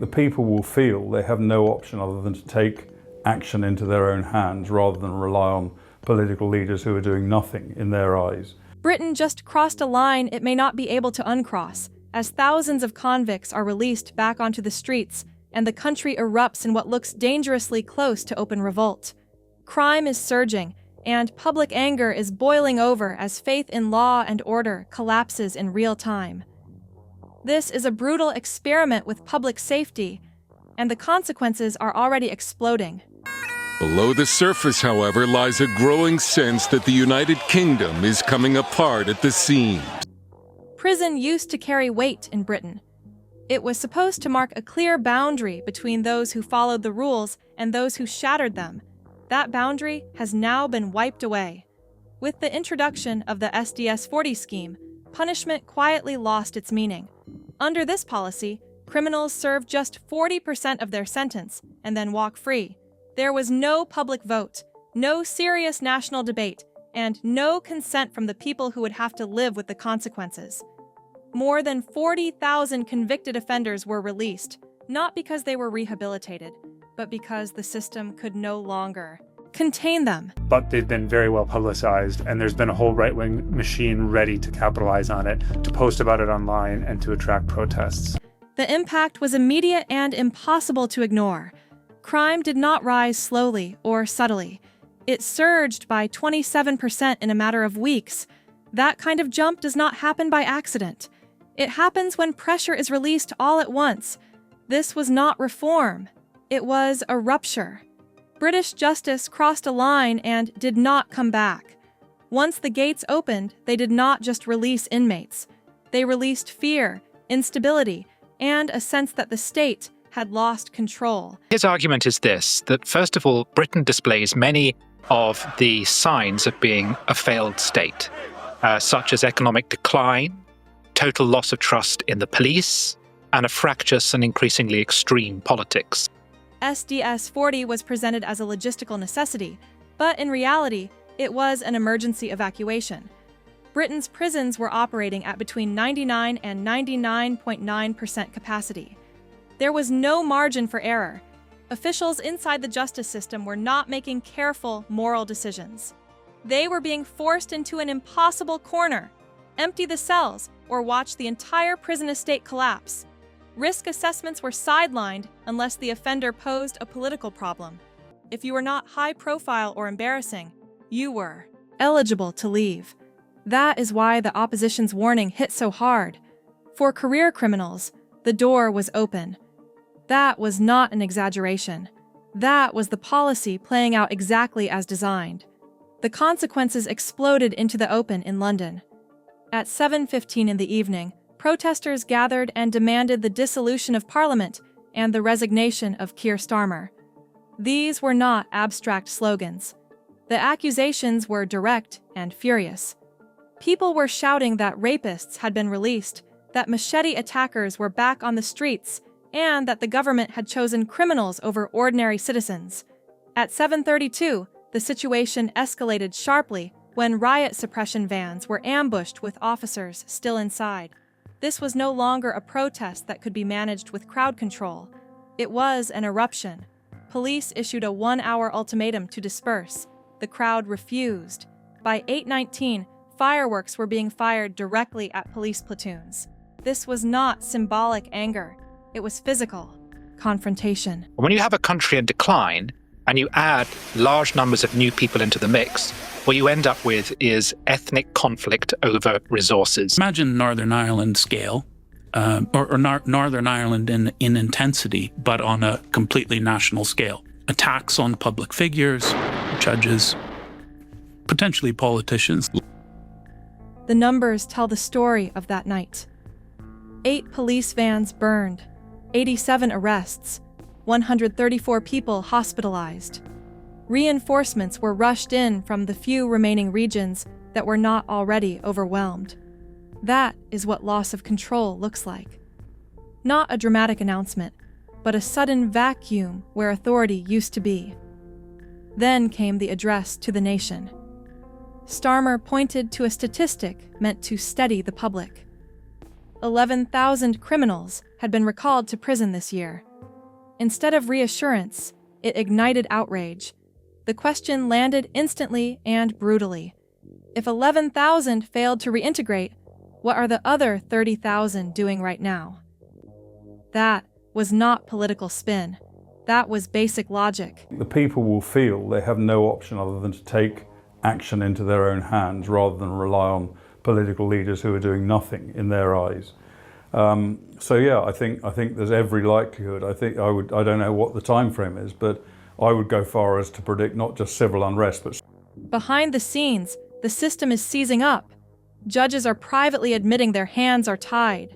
the people will feel they have no option other than to take action into their own hands rather than rely on political leaders who are doing nothing in their eyes. Britain just crossed a line it may not be able to uncross, as thousands of convicts are released back onto the streets and the country erupts in what looks dangerously close to open revolt. Crime is surging, and public anger is boiling over as faith in law and order collapses in real time. This is a brutal experiment with public safety, and the consequences are already exploding. Below the surface, however, lies a growing sense that the United Kingdom is coming apart at the seams. Prison used to carry weight in Britain. It was supposed to mark a clear boundary between those who followed the rules and those who shattered them. That boundary has now been wiped away. With the introduction of the SDS-40 scheme, punishment quietly lost its meaning. Under this policy, criminals serve just 40% of their sentence and then walk free. There was no public vote, no serious national debate, and no consent from the people who would have to live with the consequences. More than 40,000 convicted offenders were released, not because they were rehabilitated, but because the system could no longer contain them. But they've been very well publicized, and there's been a whole right-wing machine ready to capitalize on it, to post about it online, and to attract protests. The impact was immediate and impossible to ignore. Crime did not rise slowly or subtly. It surged by 27% in a matter of weeks. That kind of jump does not happen by accident. It happens when pressure is released all at once. This was not reform. It was a rupture. British justice crossed a line and did not come back. Once the gates opened, they did not just release inmates. They released fear, instability, and a sense that the state had lost control. His argument is this, that first of all, Britain displays many of the signs of being a failed state, such as economic decline, total loss of trust in the police, and a fractious and increasingly extreme politics. SDS-40 was presented as a logistical necessity, but in reality, it was an emergency evacuation. Britain's prisons were operating at between 99 and 99.9% capacity. There was no margin for error. Officials inside the justice system were not making careful moral decisions. They were being forced into an impossible corner: empty the cells or watch the entire prison estate collapse. Risk assessments were sidelined unless the offender posed a political problem. If you were not high profile or embarrassing, you were eligible to leave. That is why the opposition's warning hit so hard. For career criminals, the door was open. That was not an exaggeration. That was the policy playing out exactly as designed. The consequences exploded into the open in London. At 7:15 in the evening, protesters gathered and demanded the dissolution of Parliament and the resignation of Keir These were not abstract slogans. The accusations were direct and furious. People were shouting that rapists had been released, that machete attackers were back on the streets, and that the government had chosen criminals over ordinary citizens. At 7:32, the situation escalated sharply when riot suppression vans were ambushed with officers still inside. This was no longer a protest that could be managed with crowd control. It was an eruption. Police issued a 1-hour ultimatum to disperse. The crowd refused. By 8:19, fireworks were being fired directly at police platoons. This was not symbolic anger. It was physical confrontation. When you have a country in decline and you add large numbers of new people into the mix, what you end up with is ethnic conflict over resources. Imagine Northern Ireland scale, or Northern Ireland in intensity, but on a completely national scale. Attacks on public figures, judges, potentially politicians. The numbers tell the story of that night. 8 police vans burned, 87 arrests, 134 people hospitalized. Reinforcements were rushed in from the few remaining regions that were not already overwhelmed. That is what loss of control looks like. Not a dramatic announcement, but a sudden vacuum where authority used to be. Then came the address to the nation. Starmer pointed to a statistic meant to steady the public. 11,000 criminals had been recalled to prison this year. Instead of reassurance, it ignited outrage. The question landed instantly and brutally. If 11,000 failed to reintegrate, what are the other 30,000 doing right now? That was not political spin. That was basic logic. The people will feel they have no option other than to take action into their own hands rather than rely on political leaders who are doing nothing in their eyes. So yeah, I think there's every likelihood. I don't know what the time frame is, but I would go far as to predict not just civil unrest, but Behind the scenes, the system is seizing up. Judges are privately admitting their hands are tied.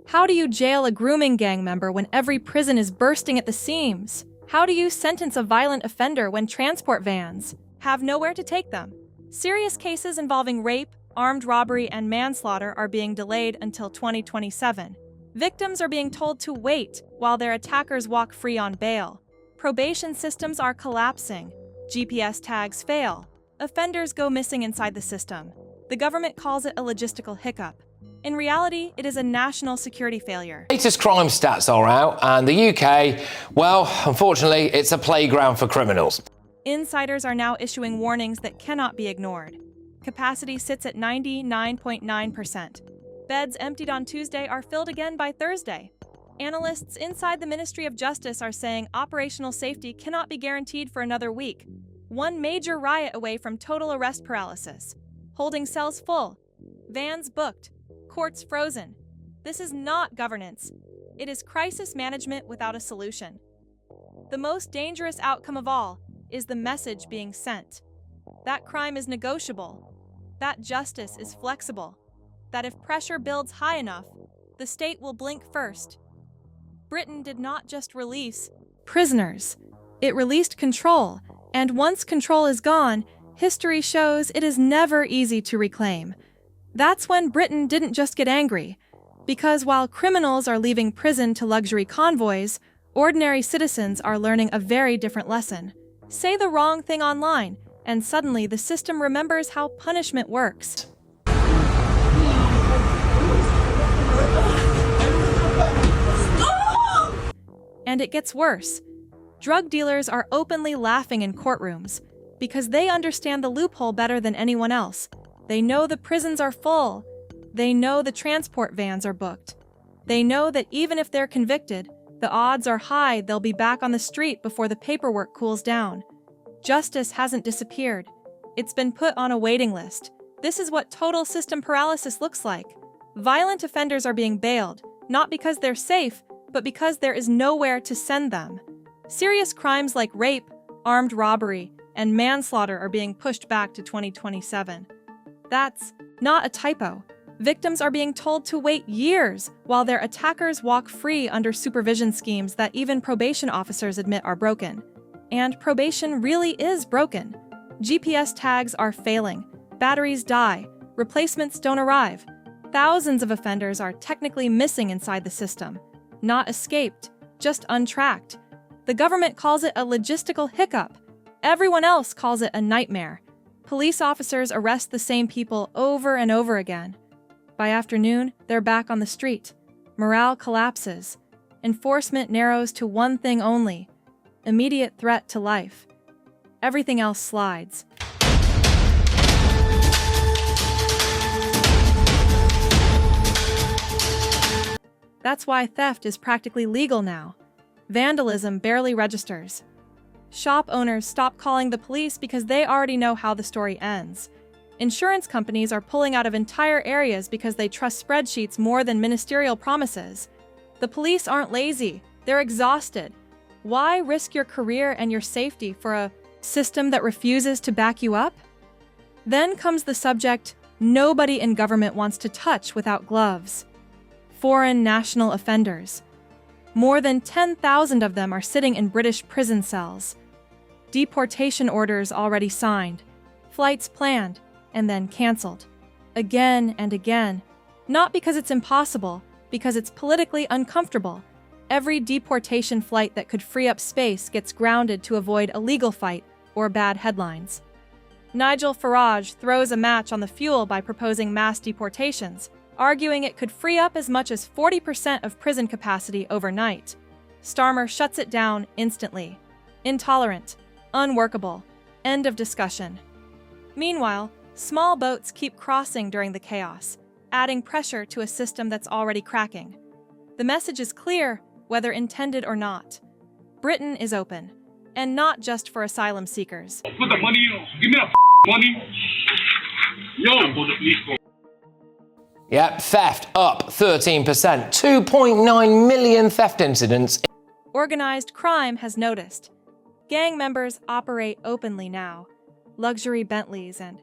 How do you jail a grooming gang member when every prison is bursting at the seams? How do you sentence a violent offender when transport vans have nowhere to take them? Serious cases involving rape, armed robbery, and manslaughter are being delayed until 2027. Victims are being told to wait while their attackers walk free on bail. Probation systems are collapsing. GPS tags fail. Offenders go missing inside the system. The government calls it a logistical hiccup. In reality, it is a national security failure. Latest crime stats are out, and the UK, well, unfortunately, it's a playground for criminals. Insiders are now issuing warnings that cannot be ignored. Capacity sits at 99.9%. Beds emptied on Tuesday are filled again by Thursday. Analysts inside the Ministry of Justice are saying operational safety cannot be guaranteed for another week. One major riot away from total arrest paralysis. Holding cells full. Vans booked. Courts frozen. This is not governance. It is crisis management without a solution. The most dangerous outcome of all is the message being sent. That crime is negotiable. That justice is flexible. That if pressure builds high enough, the state will blink first. Britain did not just release prisoners. It released control, and once control is gone, history shows it is never easy to reclaim. That's when Britain didn't just get angry, because while criminals are leaving prison to luxury convoys, ordinary citizens are learning a very different lesson. Say the wrong thing online, and suddenly the system remembers how punishment works. And it gets worse. Drug dealers are openly laughing in courtrooms because they understand the loophole better than anyone else. They know the prisons are full. They know the transport vans are booked. They know that even if they're convicted, the odds are high they'll be back on the street before the paperwork cools down. Justice hasn't disappeared. It's been put on a waiting list. This is what total system paralysis looks like. Violent offenders are being bailed, not because they're safe, but because there is nowhere to send them. Serious crimes like rape, armed robbery, and manslaughter are being pushed back to 2027. That's not a typo. Victims are being told to wait years while their attackers walk free under supervision schemes that even probation officers admit are broken. And probation really is broken. GPS tags are failing. Batteries die. Replacements don't arrive. Thousands of offenders are technically missing inside the system. Not escaped, just untracked. The government calls it a logistical hiccup. Everyone else calls it a nightmare. Police officers arrest the same people over and over again. By afternoon, they're back on the street. Morale collapses. Enforcement narrows to one thing only: immediate threat to life. Everything else slides. That's why theft is practically legal now. Vandalism barely registers. Shop owners stop calling the police because they already know how the story ends. Insurance companies are pulling out of entire areas because they trust spreadsheets more than ministerial promises. The police aren't lazy, they're exhausted. Why risk your career and your safety for a system that refuses to back you up? Then comes the subject nobody in government wants to touch without gloves: foreign national offenders. More than 10,000 of them are sitting in British prison cells. Deportation orders already signed, flights planned, and then cancelled. Again and again. Not because it's impossible, because it's politically uncomfortable. Every deportation flight that could free up space gets grounded to avoid a legal fight or bad headlines. Nigel Farage throws a match on the fuel by proposing mass deportations, arguing it could free up as much as 40% of prison capacity overnight. Starmer shuts it down instantly. Intolerant, unworkable, end of discussion. Meanwhile, small boats keep crossing during the chaos, adding pressure to a system that's already cracking. The message is clear, whether intended or not. Britain is open, and not just for asylum seekers. Put the money in. Give me that money. Yo. Yep, theft up 13%. 2.9 million theft incidents. Organized crime has noticed. Gang members operate openly now. Luxury Bentleys and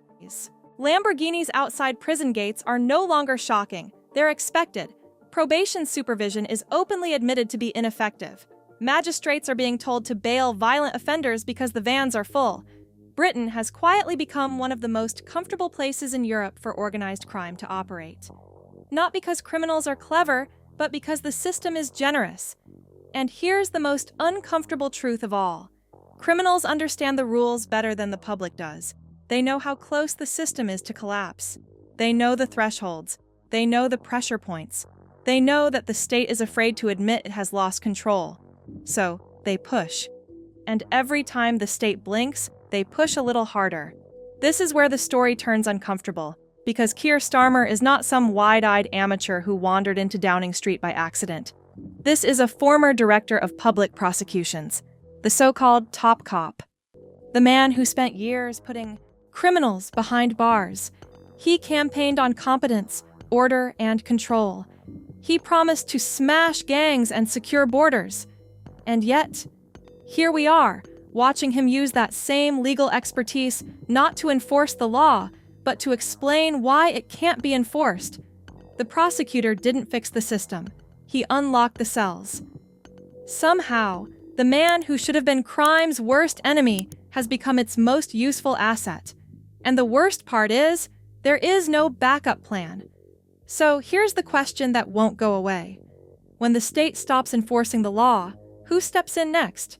Lamborghinis outside prison gates are no longer shocking. They're expected. Probation supervision is openly admitted to be ineffective. Magistrates are being told to bail violent offenders because the vans are full. Britain has quietly become one of the most comfortable places in Europe for organized crime to operate. Not because criminals are clever, but because the system is generous. And here's the most uncomfortable truth of all. Criminals understand the rules better than the public does. They know how close the system is to collapse. They know the thresholds. They know the pressure points. They know that the state is afraid to admit it has lost control. So, they push. And every time the state blinks, they push a little harder. This is where the story turns uncomfortable, because Keirstarmer is not some wide-eyed amateur who wandered into Downing Street by accident. This is a former director of public prosecutions, the so-called top cop. The man who spent years putting criminals behind bars. He campaigned on competence, order, and control. He promised to smash gangs and secure borders. And yet, here we are, watching him use that same legal expertise not to enforce the law, but to explain why it can't be enforced. The prosecutor didn't fix the system. He unlocked the cells. Somehow, the man who should have been crime's worst enemy has become its most useful asset. And the worst part is, there is no backup plan. So here's the question that won't go away. When the state stops enforcing the law, who steps in next?